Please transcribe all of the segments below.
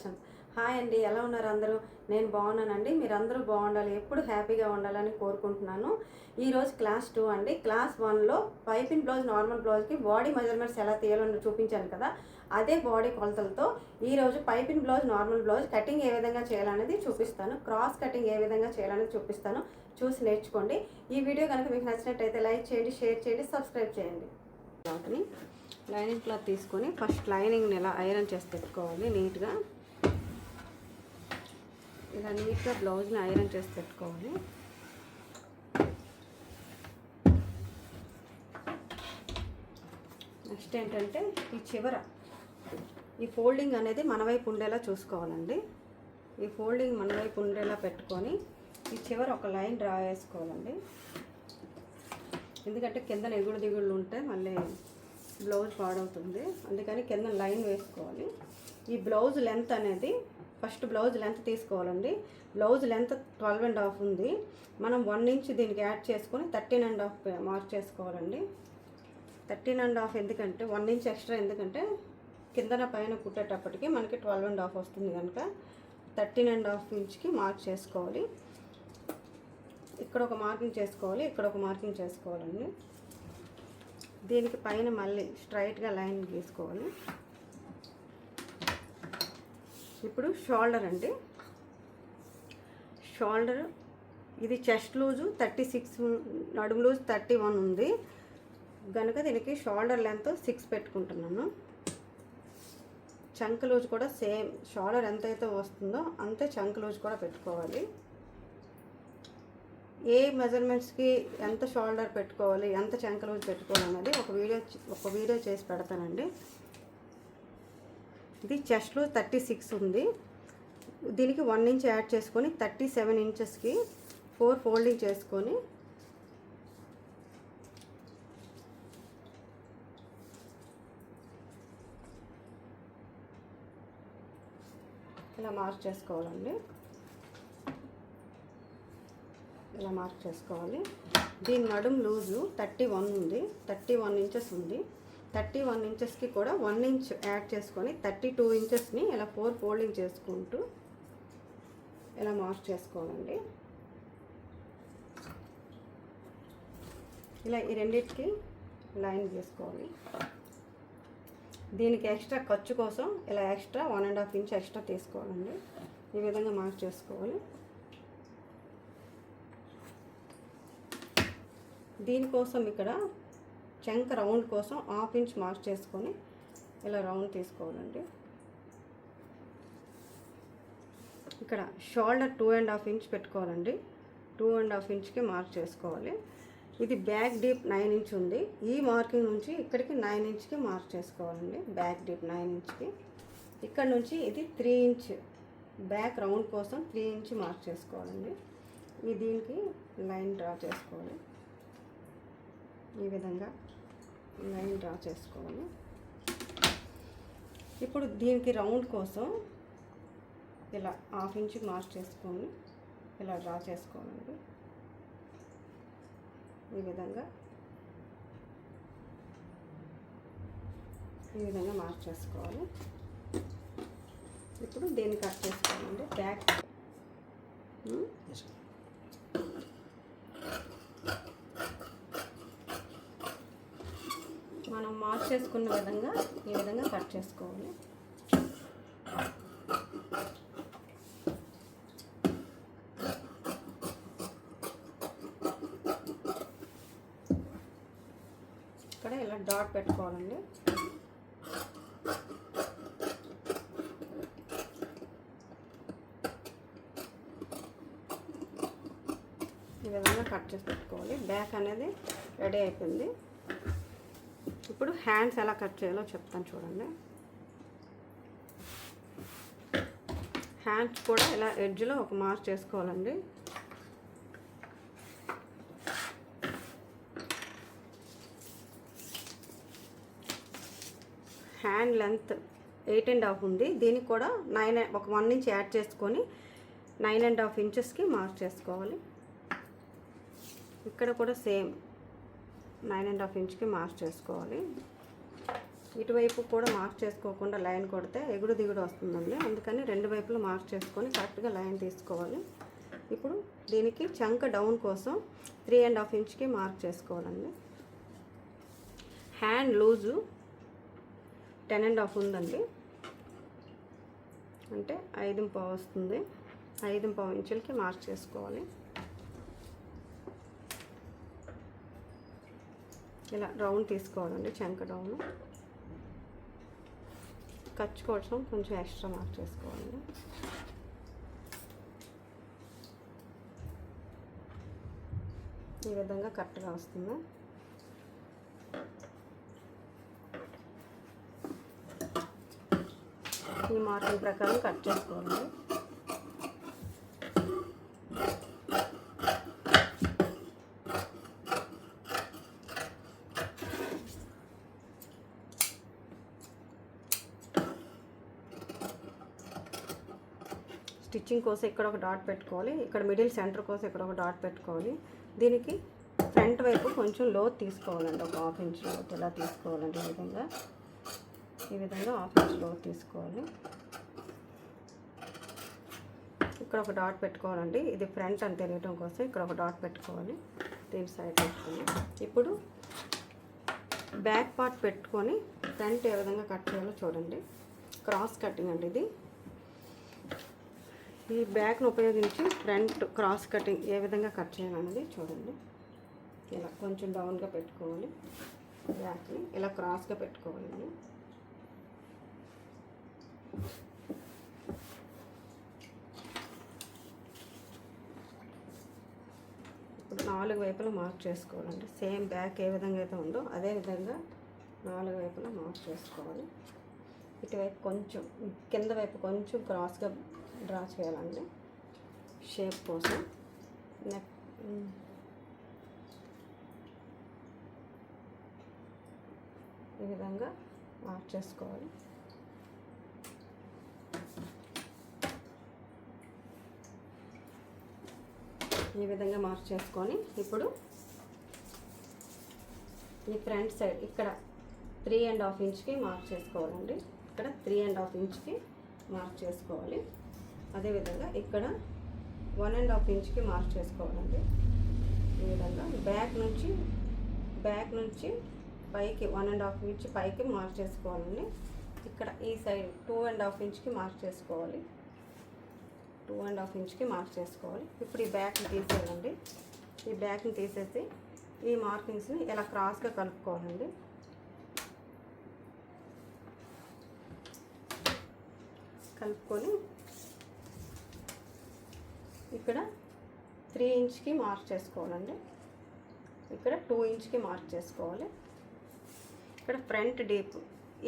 Prashanth. Hi అండి, ఎలా ఉన్నారు అందరూ? నేను బాగున్నానండి. మీరందరూ బాగుండాలి, ఎప్పుడు హ్యాపీగా ఉండాలని కోరుకుంటున్నాను. ఈరోజు క్లాస్ 2 అండి. క్లాస్ 1లో పైపింగ్ బ్లౌజ్, నార్మల్ బ్లౌజ్కి బాడీ మెజర్మెంట్స్ ఎలా తీయాలో చూపించాను కదా, అదే బాడీ కొలతలతో ఈరోజు piping blouse, normal blouse cutting ఏ విధంగా చేయాలనేది చూపిస్తాను. క్రాస్ కటింగ్ ఏ విధంగా చేయాలనేది చూపిస్తాను. చూసి నేర్చుకోండి. ఈ వీడియో కనుక మీకు నచ్చినట్టయితే లైక్ చేయండి, షేర్ చేయండి, సబ్స్క్రైబ్ చేయండి. క్లాత్ని లైనింగ్ క్లాత్ తీసుకొని ఫస్ట్ లైనింగ్ని ఇలా ఐరన్ చేసి పెట్టుకోవాలి. నీట్గా ఇలా నీట్గా బ్లౌజ్ని ఐరన్ చేసి పెట్టుకోవాలి. నెక్స్ట్ ఏంటంటే ఈ చివర ఈ ఫోల్డింగ్ అనేది మన వైపు ఉండేలా చూసుకోవాలండి. ఈ ఫోల్డింగ్ మన వైపు ఉండేలా పెట్టుకొని ఈ చివర ఒక లైన్ డ్రా చేసుకోవాలండి. ఎందుకంటే కింద ఎగుడు దిగుళ్ళు ఉంటే మళ్ళీ బ్లౌజ్ పాడవుతుంది, అందుకని కింద లైన్ వేసుకోవాలి. ఈ బ్లౌజ్ లెంత్ అనేది ఫస్ట్ బ్లౌజ్ లెంత్ తీసుకోవాలండి. బ్లౌజ్ లెంత్ 12.5 ఉంది. మనం 1 ఇంచ్ దీనికి యాడ్ చేసుకొని 13.5 మార్క్ చేసుకోవాలండి. 13.5 ఎందుకంటే 1 ఇంచ్ ఎక్స్ట్రా, ఎందుకంటే కిందన పైన కుట్టేటప్పటికి మనకి 12.5 వస్తుంది కనుక 13.5 ఇంచ్కి మార్క్ చేసుకోవాలి. ఇక్కడ ఒక మార్కింగ్ చేసుకోవాలి, ఇక్కడ ఒక మార్కింగ్ చేసుకోవాలండి. దీనికి పైన మళ్ళీ స్ట్రైట్గా లైన్ గీసుకోవాలి. ఇప్పుడు షోల్డర్ అండి. షోల్డర్ ఇది చెస్ట్ లూజు 36, నడుము లూజ్ 31 ఉంది కనుక దీనికి షోల్డర్ లెంత్ 6 పెట్టుకుంటున్నాను. చంక్ లూజ్ కూడా సేమ్, షోల్డర్ ఎంతైతే వస్తుందో అంతే చంక్ లూజ్ కూడా పెట్టుకోవాలి. ఏ మెజర్మెంట్స్కి ఎంత షోల్డర్ పెట్టుకోవాలి, ఎంత చంక లూజ్ పెట్టుకోవాలి అనేది ఒక వీడియో చేసి పెడతానండి. ఇది చెస్ట్ లూజ్ 36 ఉంది. దీనికి 1 ఇంచ్ యాడ్ చేసుకొని 37 ఇంచెస్కి 4 ఫోల్డింగ్ చేసుకొని ఇలా మార్క్ చేసుకోవాలండి. ఇలా మార్క్ చేసుకోవాలి. దీని నడుము లూజు 31 ఉంది, 31 ఇంచెస్ ఉంది. 31 ఇంచెస్కి కూడా 1 ఇంచ్ యాడ్ చేసుకొని 32 ఇంచెస్ని ఇలా 4 ఫోల్డింగ్ చేసుకుంటూ ఇలా మార్క్ చేసుకోవాలండి. ఇలా ఈ రెండింటికి లైన్ చేసుకోవాలి. దీనికి ఎక్స్ట్రా ఖర్చు కోసం ఇలా ఎక్స్ట్రా 1.5 ఇంచ్ ఎక్స్ట్రా తీసుకోవాలండి. ఈ విధంగా మార్క్ చేసుకోవాలి. దీనికోసం ఇక్కడ చంక రౌండ్ కోసం 1/2 ఇంచ్ మార్క్ చేసుకొని ఇలా రౌండ్ తీసుకోవాలండి. ఇక్కడ షోల్డర్ 2.5 ఇంచ్ పెట్టుకోవాలండి. 2.5 ఇంచ్కి మార్క్ చేసుకోవాలి. ఇది బ్యాక్ డీప్ 9 ఇంచ్ ఉంది. ఈ మార్కింగ్ నుంచి ఇక్కడికి 9 ఇంచ్కి మార్క్ చేసుకోవాలండి. బ్యాక్ డీప్ 9 ఇంచ్కి ఇక్కడ నుంచి ఇది 3 ఇంచ్ బ్యాక్ రౌండ్ కోసం 3 ఇంచ్ మార్క్ చేసుకోవాలండి. ఈ దీనికి లైన్ డ్రా చేసుకోవాలి. ఈ విధంగా లైన్ డ్రా చేసుకోవాలి. ఇప్పుడు దీనికి రౌండ్ కోసం ఇలా 1/2 ఇంచ్ మార్క్ చేసుకొని ఇలా డ్రా చేసుకోవాలండి. ఈ విధంగా మార్క్ చేసుకోవాలి. ఇప్పుడు దీన్ని కట్ చేసుకోవాలండి. బ్యాక్ మనం మార్క్ చేసుకున్న విధంగా ఈ విధంగా కట్ చేసుకోవాలి. ఇక్కడ ఇలా డాట్ పెట్టుకోవాలండి. ఈ విధంగా కట్ చేసి పెట్టుకోవాలి. బ్యాక్ అనేది రెడీ అయిపోయింది. ఇప్పుడు హ్యాండ్స్ ఎలా కట్ చేయాలో చెప్తాను చూడండి. హ్యాండ్స్ కూడా ఇలా ఎడ్జ్లో ఒక మార్క్ చేసుకోవాలండి. హ్యాండ్ లెంత్ 8.5 ఉంది. దీనికి కూడా 1 ఇంచ్ యాడ్ చేసుకొని 9.5 ఇంచెస్కి మార్క్ చేసుకోవాలి. ఇక్కడ కూడా సేమ్ 9.5 ఇంచ్కి మార్క్ చేసుకోవాలి. ఇటువైపు కూడా మార్క్ చేసుకోకుండా లైన్ కొడితే ఎగుడు దిగుడు వస్తుందండి. అందుకని రెండు వైపులు మార్క్ చేసుకొని కరెక్ట్గా లైన్ తీసుకోవాలి. ఇప్పుడు దీనికి చంక డౌన్ కోసం 3.5 ఇంచ్కి మార్క్ చేసుకోవాలండి. హ్యాండ్ లూజు 10.5 ఉందండి, అంటే 5.5 వస్తుంది. 5.5 ఇంచులకి మార్క్ చేసుకోవాలి. ఇలా రౌండ్ తీసుకోవాలండి చంక డౌన్. ఖర్చు కోసం కొంచెం ఎక్స్ట్రా మార్క్ చేసుకోవాలండి. ఈ విధంగా కరెక్ట్గా వస్తుంది. ఈ మార్కింగ్ ప్రకారం కట్ చేసుకోవాలండి. స్టిచ్చింగ్ కోసం ఇక్కడ ఒక డాట్ పెట్టుకోవాలి. ఇక్కడ మిడిల్ సెంటర్ కోసం ఇక్కడ ఒక డాట్ పెట్టుకోవాలి. దీనికి ఫ్రంట్ వైపు కొంచెం లోతు తీసుకోవాలండి. ఒక 1/2 ఇంచ్ లోతు ఇలా తీసుకోవాలండి. ఈ విధంగా 1/2 ఇంచ్ లోతు తీసుకోవాలి. ఇక్కడ ఒక డాట్ పెట్టుకోవాలండి. ఇది ఫ్రంట్ అని తెలియడం కోసం ఇక్కడ ఒక డాట్ పెట్టుకోవాలి. దీని సైడ్ పెట్టుకోవాలి. ఇప్పుడు బ్యాక్ పార్ట్ పెట్టుకొని ఫ్రంట్ ఏ విధంగా కట్ చేయాలో చూడండి. క్రాస్ కటింగ్ అండి ఇది. ఈ బ్యాక్ను ఉపయోగించి ఫ్రంట్ క్రాస్ కటింగ్ ఏ విధంగా కట్ చేయాలనేది చూడండి. ఇలా కొంచెం డౌన్గా పెట్టుకోవాలి. బ్యాక్ని ఇలా క్రాస్గా పెట్టుకోవాలండి. ఇప్పుడు 4 వైపులా మార్క్ చేసుకోవాలండి. సేమ్ బ్యాక్ ఏ విధంగా అయితే ఉందో అదే విధంగా 4 వైపులా మార్క్ చేసుకోవాలి. ఇటువైపు కొంచెం కింద వైపు కొంచెం క్రాస్గా డ్రా చేయాలండి షేప్ కోసం. నెక్ ఈ విధంగా మార్క్ చేసుకోవాలి. ఈ విధంగా మార్క్ చేసుకొని ఇప్పుడు ఈ ఫ్రంట్ సైడ్ ఇక్కడ 3.5 ఇంచ్కి మార్క్ చేసుకోవాలండి. ఇక్కడ 3.5 ఇంచ్కి మార్క్ చేసుకోవాలి. అదేవిధంగా ఇక్కడ 1.5 ఇంచ్కి మార్క్ చేసుకోవాలండి. ఈ విధంగా బ్యాక్ నుంచి పైకి 1.5 ఇంచ్ పైకి మార్క్ చేసుకోవాలండి. ఇక్కడ ఈ సైడ్ 2.5 ఇంచ్కి మార్క్ చేసుకోవాలి. 2.5 ఇంచ్కి మార్క్ చేసుకోవాలి. ఇప్పుడు ఈ బ్యాక్ని తీసేయాలండి. ఈ బ్యాక్ని తీసేసి ఈ మార్కింగ్స్ని ఇలా క్రాస్గా కలుపుకోవాలండి. కలుపుకొని ఇక్కడ 3 ఇంచ్కి మార్క్ చేసుకోవాలండి. ఇక్కడ 2 ఇంచ్కి మార్క్ చేసుకోవాలి. ఇక్కడ ఫ్రంట్ డీప్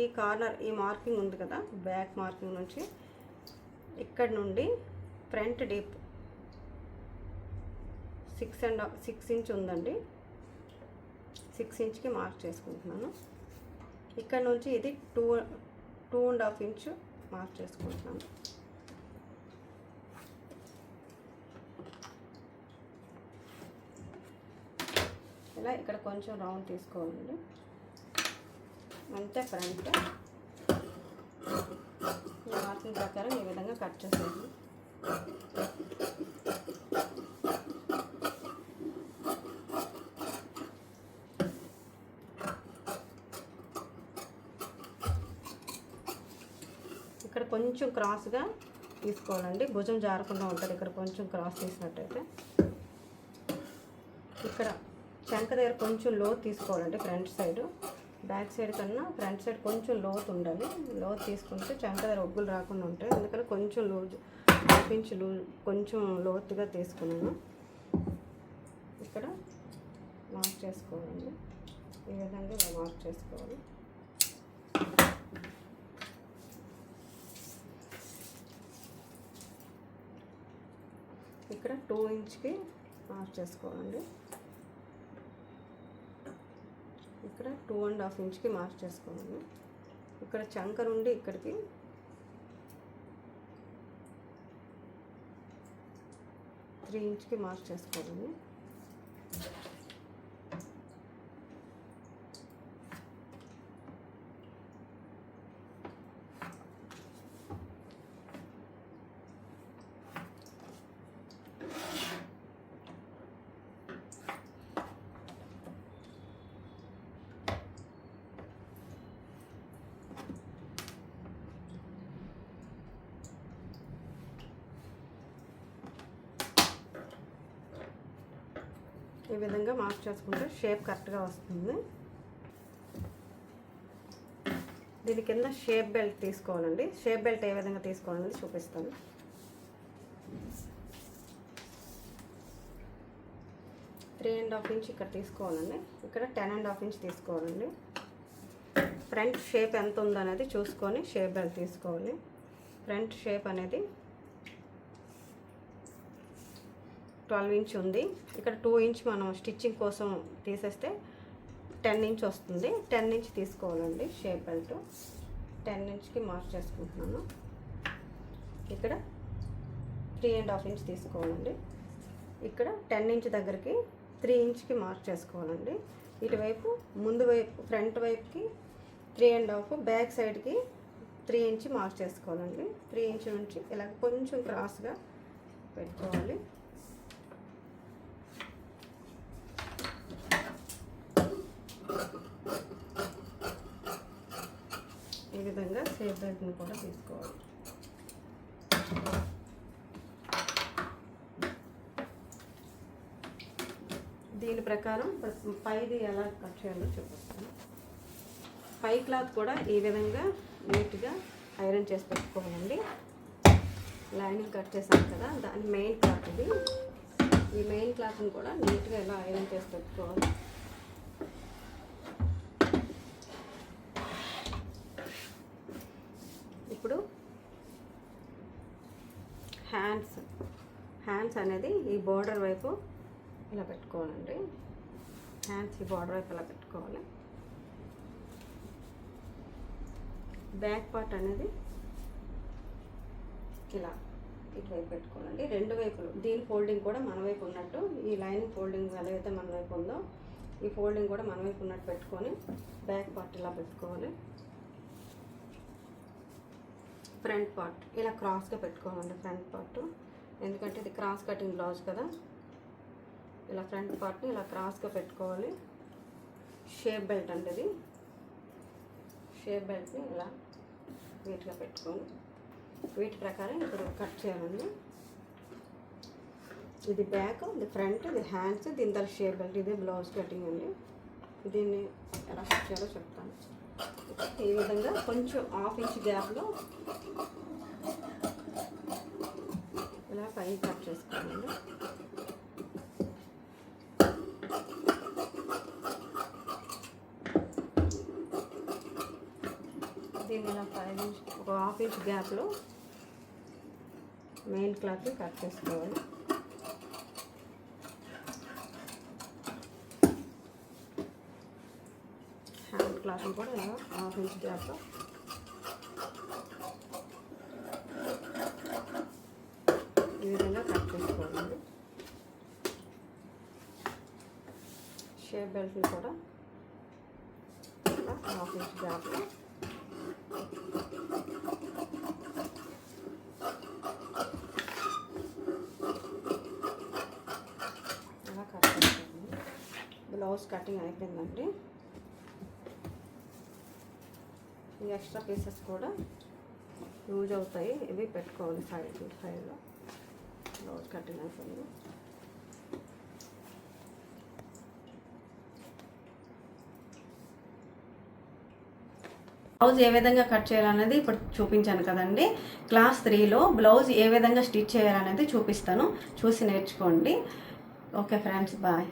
ఈ కార్నర్ ఈ మార్కింగ్ ఉంది కదా, బ్యాక్ మార్కింగ్ నుంచి ఇక్కడ నుండి ఫ్రంట్ డీప్ 6 ఇంచ్ ఉందండి. 6 ఇంచ్కి మార్క్ చేసుకుంటున్నాను. ఇక్కడ నుంచి ఇది 2.5 ఇంచ్ మార్క్ చేసుకుంటున్నాను. ఇలా ఇక్కడ కొంచెం రౌండ్ తీసుకోవాలండి. అంతే ఫ్రంట్ ఈ మార్కింగ్ ప్రకారం ఈ విధంగా కట్ చేసేయండి. ఇక్కడ కొంచెం క్రాస్గా తీసుకోవాలండి. భుజం జారకుండా ఉంటుంది. ఇక్కడ కొంచెం క్రాస్ తీసినట్టయితే ఇక్కడ చంక దగ్గర కొంచెం లోతు తీసుకోవాలండి. ఫ్రంట్ సైడ్ బ్యాక్ సైడ్ కన్నా ఫ్రంట్ సైడ్ కొంచెం లోతు ఉండాలి. లోతు తీసుకుంటే చంక దగ్గర ఒగ్గులు రాకుండా ఉంటాయి. అందుకని కొంచెం లూజ్ 1/2 ఇంచ్ లూజ్ కొంచెం లోతుగా తీసుకున్నాను. ఇక్కడ మార్క్ చేసుకోవాలండి. ఈ విధంగా మార్క్ చేసుకోవాలి. ఇక్కడ 2 ఇంచ్కి మార్క్ చేసుకోవాలండి. ఇక్కడ 2.5 ఇంచ్కి మార్క్ చేసుకోవాలి. ఇక్కడ చంక నుండి ఇక్కడికి 3 ఇంచ్కి మార్క్ చేసుకోవాలి. ఈ విధంగా మార్క్ చేసుకుంటే షేప్ కరెక్ట్గా వస్తుంది. దీని కింద షేప్ బెల్ట్ తీసుకోవాలండి. షేప్ బెల్ట్ ఏ విధంగా తీసుకోవాలని చూపిస్తాను. త్రీ అండ్ హాఫ్ ఇంచ్ ఇక్కడ తీసుకోవాలండి. ఇక్కడ 10.5 ఇంచ్ తీసుకోవాలండి. ఫ్రంట్ షేప్ ఎంత ఉందనేది చూసుకొని షేప్ బెల్ట్ తీసుకోవాలి. ఫ్రంట్ షేప్ అనేది 12 ఇంచ్ ఉంది. ఇక్కడ 2 ఇంచ్ మనం స్టిచ్చింగ్ కోసం తీసేస్తే 10 ఇంచ్ వస్తుంది. 10 ఇంచ్ తీసుకోవాలండి షేప్ బెల్ట్. 10 ఇంచ్కి మార్క్ చేసుకుంటున్నాను. ఇక్కడ 3.5 ఇంచ్ తీసుకోవాలండి. ఇక్కడ 10 ఇంచ్ దగ్గరికి 3 ఇంచ్కి మార్క్ చేసుకోవాలండి. ఇటువైపు ముందు వైపు ఫ్రంట్ వైపుకి 3.5, బ్యాక్ సైడ్కి 3 ఇంచ్ మార్క్ చేసుకోవాలండి. 3 ఇంచ్ నుంచి ఇలా కొంచెం క్రాస్గా పెట్టుకోవాలి. ఈ విధంగా షేప్ బెల్ట్ని కూడా తీసుకోవాలి. దీని ప్రకారం పైది ఎలా కట్ చేయాలో చూపిస్తాను. పై క్లాత్ కూడా ఈ విధంగా నీట్గా ఐరన్ చేసి పెట్టుకోవాలండి. లైనింగ్ కట్ చేసాం కదా, దాని మెయిన్ క్లాత్ ఇది. ఈ మెయిన్ క్లాత్ని కూడా నీట్గా ఇలా ఐరన్ చేసి పెట్టుకోవాలి. ఇప్పుడు హ్యాండ్స్ అనేది ఈ బోర్డర్ వైపు ఇలా పెట్టుకోవాలండి. హ్యాండ్స్ ఈ బోర్డర్ వైపు ఇలా పెట్టుకోవాలి. బ్యాక్ పార్ట్ అనేది ఇలా ఇటువైపు పెట్టుకోవాలండి. రెండు వైపులు దీని ఫోల్డింగ్ కూడా మన వైపు ఉన్నట్టు, ఈ లైనింగ్ ఫోల్డింగ్ ఎలాగైతే మన వైపు ఉందో ఈ ఫోల్డింగ్ కూడా మన వైపు ఉన్నట్టు పెట్టుకొని బ్యాక్ పార్ట్ ఇలా పెట్టుకోవాలి. ఫ్రంట్ పార్ట్ ఇలా క్రాస్గా పెట్టుకోవాలండి. ఫ్రంట్ పార్ట్ ఎందుకంటే ఇది క్రాస్ కటింగ్ బ్లౌజ్ కదా, ఇలా ఫ్రంట్ పార్ట్ని ఇలా క్రాస్గా పెట్టుకోవాలి. షేప్ బెల్ట్ అంటే ఇది. షేప్ బెల్ట్ని ఇలా నీట్గా పెట్టుకొని వీటి ప్రకారం ఇప్పుడు కట్ చేయాలండి. ఇది బ్యాక్, ఇది ఫ్రంట్, ఇది హ్యాండ్స్, దీని తర్వాత షేప్ బెల్ట్. ఇది బ్లౌజ్ కటింగ్ అండి. దీన్ని ఎలా కట్ చేయాలో చెప్తాను. ఈ విధంగా కొంచెం 1/2 ఇంచ్ గ్యాప్లో ఇలా పైకి కట్ చేసుకోవాలండి. దీన్ని ఇలా 5 ఇంచ్ ఒక 1/2 ఇంచ్ గ్యాప్లో మెయిన్ క్లాత్ని కట్ చేసుకోవాలి. హ్యాండ్ క్లాత్ని కూడా ఇలా 1/2 ఇంచ్ గ్యాప్లో ఈ విధంగా కట్ చేసుకోవాలండి. షేప్ బెల్ట్ని కూడా 1/2 ఇంచ్ గ్యాప్లో ఇలా కట్ చేసుకోండి. బ్లౌజ్ కటింగ్ అయిపోయిందండి. ఈ ఎక్స్ట్రా పీసెస్ కూడా యూజ్ అవుతాయి, ఇవి పెట్టుకోవాలి సైడ్లో. బ్లౌజ్ కటింగ్ అయిపోయింది. బ్లౌజ్ ఏ విధంగా కట్ చేయాలనేది ఇప్పుడు చూపించాను కదండి. క్లాస్ 3లో బ్లౌజ్ ఏ విధంగా స్టిచ్ చేయాలనేది చూపిస్తాను, చూసి నేర్చుకోండి. Okay friends, bye.